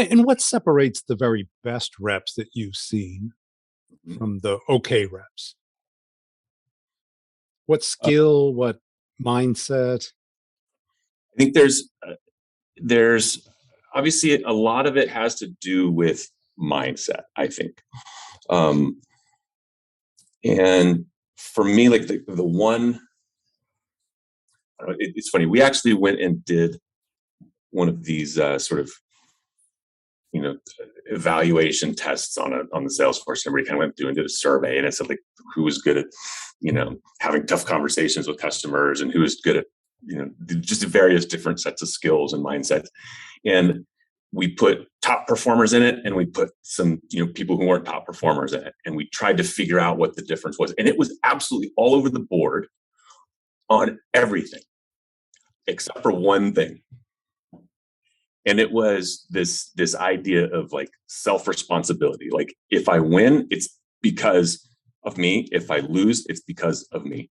And what separates the very best reps that you've seen Mhm. from the okay reps? What Uh, skill, what mindset? I think there's obviously a lot of it has to do with mindset, I think. Um, and for me, like the one, it's funny. We actually went and did one of these sort of you know evaluation tests on the Salesforce. Everybody kind of went through and did a survey, and it said like who was good at having tough conversations with customers, and who was good at just various different sets of skills and mindsets. And we put top performers in it, and we put some people who weren't top performers in it, and we tried to figure out what the difference was. And it was absolutely all over the board on everything except for one thing. And it was this idea of like self-responsibility. Like if I win, it's because of me. If I lose, it's because of me.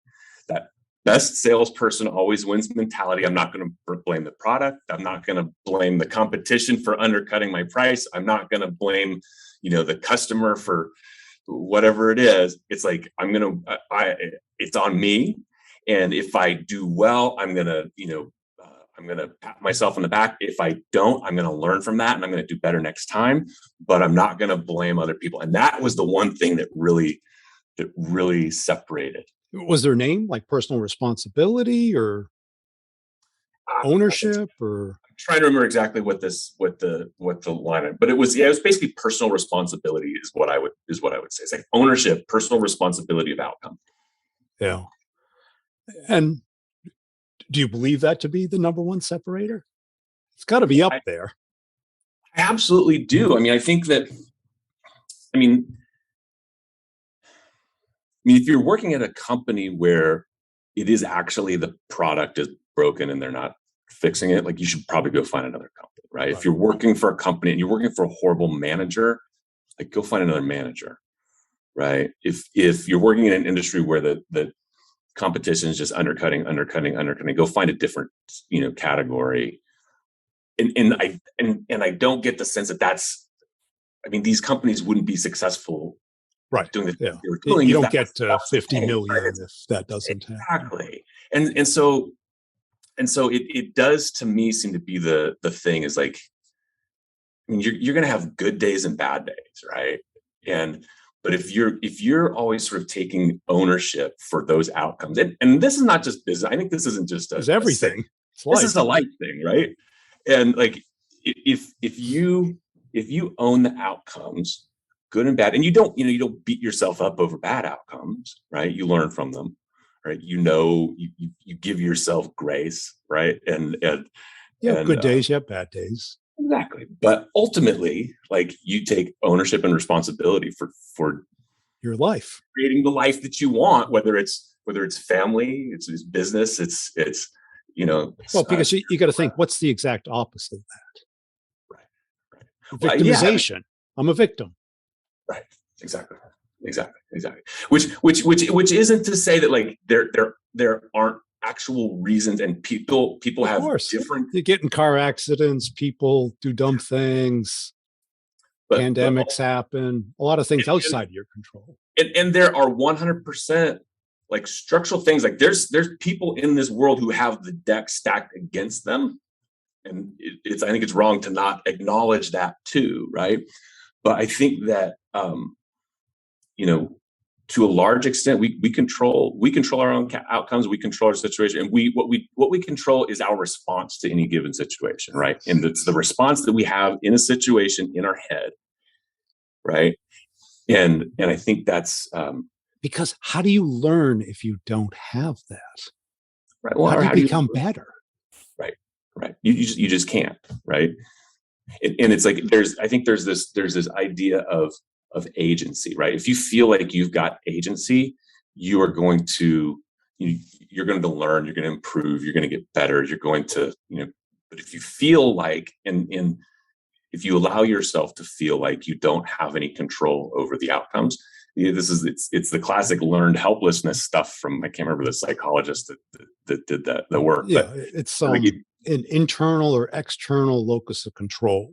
That best salesperson always wins mentality. I'm not going to blame the product. I'm not going to blame the competition for undercutting my price. I'm not going to blame the customer for whatever it is. It's like it's on me. And if I do well, I'm going to pat myself on the back. If I don't, I'm going to learn from that and I'm going to do better next time, but I'm not going to blame other people. And that was the one thing that really separated. Was their name like personal responsibility or ownership or? I'm trying to remember exactly what the line, but it was basically personal responsibility is what I would say. It's like ownership, personal responsibility of outcome. Yeah. And do you believe that to be the number one separator? It's got to be up there. I absolutely do. I mean, I think that, I mean, if you're working at a company where it is actually the product is broken and they're not fixing it, like you should probably go find another company, right? If you're working for a company and you're working for a horrible manager, like go find another manager, right? If you're working in an industry where the competition is just undercutting, go find a different, category. And I don't get the sense that these companies wouldn't be successful. Right. Doing the yeah. they were doing you don't get 50 million right? if that doesn't happen. Exactly. And so it does to me seem to be the thing is like, I mean, you're going to have good days and bad days, right? But if you're always sort of taking ownership for those outcomes, and this is not just business. I think this isn't just it's everything. This is a life thing, right? And like if you own the outcomes, good and bad, and you don't beat yourself up over bad outcomes, right? You learn from them, right? You give yourself grace, right? And good days, bad days. Exactly. But ultimately, like you take ownership and responsibility for your life, creating the life that you want, whether it's family, it's business, it's because you got to think, what's the exact opposite of that? Right. Victimization. I'm a victim. Right. Exactly. Which isn't to say that like there aren't actual reasons, and people have different. You get in car accidents, people do dumb things, pandemics happen, a lot of things outside your control. And there are 100% like structural things. Like there's people in this world who have the deck stacked against them, and I think it's wrong to not acknowledge that too, right? But I think that to a large extent, we control our own outcomes. We control our situation, and what we control is our response to any given situation, right? And it's the response that we have in a situation in our head, right? And I think that's because how do you learn if you don't have that? Right. Well, how do you become better? Right. You just can't, right? And it's like I think there's this idea of agency, right? If you feel like you've got agency, you are going to you're going to learn, you're going to improve, you're going to get better, you're going to but if you feel like and if you allow yourself to feel like you don't have any control over the outcomes, it's the classic learned helplessness stuff from, I can't remember the psychologist that did the work. Yeah, it's an internal or external locus of control.